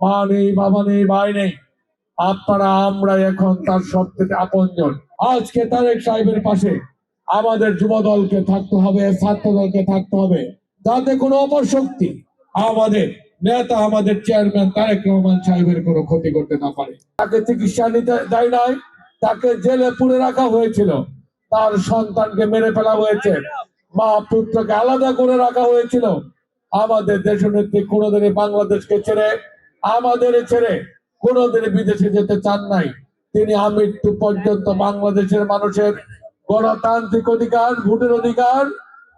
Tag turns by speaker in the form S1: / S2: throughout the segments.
S1: মা নেই, বাবা নেই, ভাই নেই, আপনারা আমরা এখন তার সব থেকে আপনজন। আজকে তারেক সাহেবের পাশে আমাদের যুব দলকে থাকতে হবে, ছাত্র দলকে থাকতে হবে, যাতে কোনো অপশক্তি আমাদের নেতা, আমাদের চেয়ারম্যান তারেক রহমান সাহেবের কোনো ক্ষতি করতে না পারে। তাকে চিকিৎসা নিতে দেয় নাই, তাকে জেলে পুরে রাখা হয়েছিল, তার সন্তানকে মেরে ফেলা হয়েছে, মা পুত্রকে আলাদা করে রাখা হয়েছিল। আমাদের দেশনেত্রী কোনোদিনই বাংলাদেশকে ছেড়ে, আমাদের ছেড়ে কোনোদিন বিদেশে যেতে চান নাই। তিনি আমৃত্যু পর্যন্ত বাংলাদেশের মানুষের গণতান্ত্রিক অধিকার, ভোটের অধিকার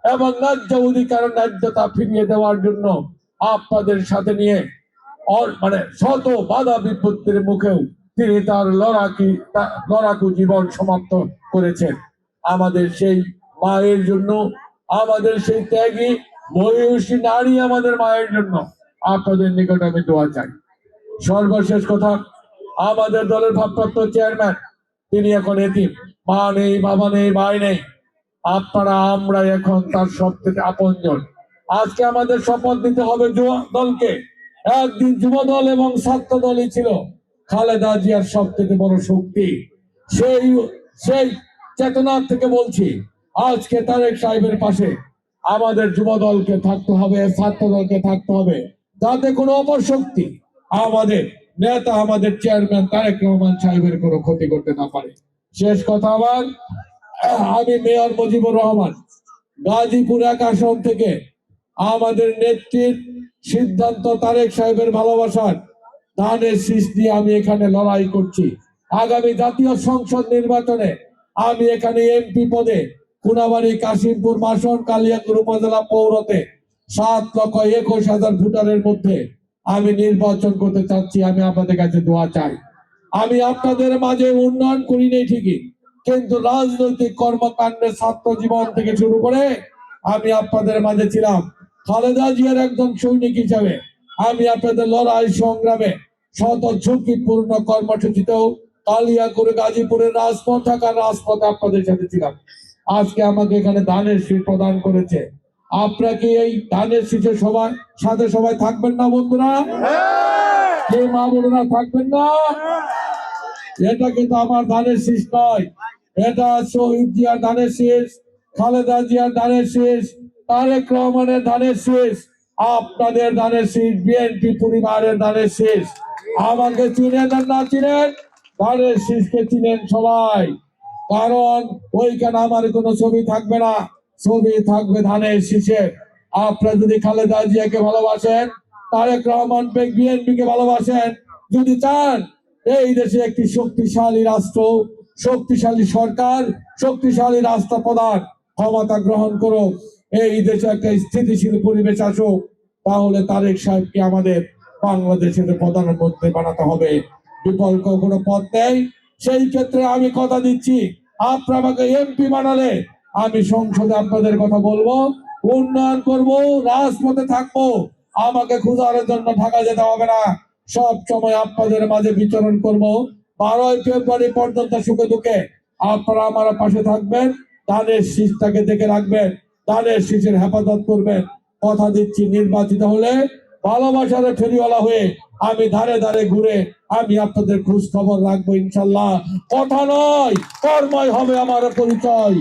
S1: এবং ন্যায্য অধিকার, ন্যায্যতা ফিরিয়ে দেওয়ার জন্য আপনাদের সাথে নিয়ে মানে শত বাধা বিপত্তির মুখেও তিনি তার লড়াকু জীবন সমাপ্ত করেছেন। আমাদের সেই মায়ের জন্য, আমাদের সেই ত্যাগী মহিষী নারী আমাদের মায়ের জন্য আপনাদের নিকট আমি দোয়া চাই। সর্বশেষ কথা, আমাদের দলের ভারপ্রাপ্ত চেয়ারম্যান তিনি এখন এতিম, মা নেই, বাবা নেই, ভাই নেই, আপনারা আমরা এখন তার সব থেকে আপনজন। আজকে আমাদের শপথ নিতে হবে যুব দলকে। একদিন যুব দল এবং ছাত্র দলই ছিল খালেদা জিয়ার সব থেকে বড় শক্তি। সেই সেই চেতনা থেকে বলছি, আজকে তারেক সাহেবের পাশে আমাদের যুব দলকে থাকতে হবে, ছাত্র দলকে থাকতে হবে, যাতে কোনো অপশক্তি আমাদের নেতা, আমাদের চেয়ারম্যান তারেক রহমান সাহেবের কোনো ক্ষতি করতে না পারে। শেষ কথা আমার, আমি মেয়র মুজিবুর রহমান, গাজীপুর 1 আসন থেকে আমাদের নেত্রীর সিদ্ধান্ত, তারেক সাহেবের ভালোবাসার ধানের শীষ দিয়ে আমি এখানে লড়াই করছি। আগামী জাতীয় সংসদ নির্বাচনে আমি এখানে এমপি পদে কোনাবাড়ি, কাশিমপুর, মাসন, কালিয়াকৈর উপজেলা পৌরতে 7,21,000 ভোটারের মধ্যে আমি নির্বাচন করতে চাচ্ছি। আমি আপনাদের কাছে দোয়া চাই। আমি আপনাদের মাঝে উন্নয়ন করি নেই ঠিকই, কিন্তু রাজনৈতিক কর্মকাণ্ডে ছাত্র জীবন থেকে শুরু করে আমি আপনাদের মাঝে ছিলাম। খালেদা জিয়ার একজন সৈনিক হিসাবে আমি আপনাদের লড়াই সংগ্রামে শত ঝুঁকিপূর্ণ কর্মসূচিতেও কালিয়াকৈর, গাজীপুরের রাজপথ থাকার রাজপথে আপনাদের সাথে ছিলাম। আজকে আমাকে এখানে ধানের শীষ প্রদান করেছে। আপনারা কি এই ধানের শীষের সাথে সবাই থাকবেন না বন্ধুরা? কে মা বোনেরা থাকবেন না? এটা কিন্তু আমার ধানের শীষ নয়, এটা শহীদ জিয়ার ধানের শীষ, খালেদা জিয়ার ধানের শীষ, তারেক রহমানের ধানের শীষ, আপনাদের ধানের শীষ, বিএনপি পরিবারের ধানের শীষ। আমাকে চিনেন আর না চিনেন, ধানের শীষকে চিনেন সবাই। কারণ ওইখানে আমার কোনো ছবি থাকবে না, ছবি থাকবে ধানের শীষের। আপনারা যদি খালেদা জিয়াকে ভালোবাসেন, তারেক রহমান বিএনপি কে ভালোবাসেন, যদি চান এই দেশে একটি শক্তিশালী রাষ্ট্র, শক্তিশালী সরকার, শক্তিশালী রাষ্ট্র প্রধান ক্ষমতা গ্রহণ করো, এই দেশে একটা স্থিতিশীল পরিবেশ আসুক, তাহলে তারেক সাহেবকে আমাদের বাংলাদেশের প্রধানমন্ত্রী বানাতে হবে। বিকল্প কোনো পথ নেই। সেই ক্ষেত্রে আমি কথা দিচ্ছি, আপনারা আমাকে এমপি বানালে আমি সংসদে আপনাদের কথা বলবো, উন্নয়ন করব, রাজপথে থাকবো, আমাকে খোঁজার জন্য ঢাকা যেতে হবে না। সব সময় আপনাদের মাঝে বিচরণ করব। 12ই ফেব্রুয়ারি পর্যন্ত সুখে দুঃখে আপনারা আমার পাশে থাকবেন, ধানের শীষটাকে দেখে রাখবেন, ধানের শীষের হেফাজত করবেন। কথা দিচ্ছি, নির্বাচিত হলে ভালোবাসার ফেরিওয়ালা হয়ে আমি ধারে ধারে ঘুরে আমি আপনাদের খোঁজ খবর রাখবো ইনশাল্লাহ। কথা নয়, কর্মই হবে আমার পরিচয়।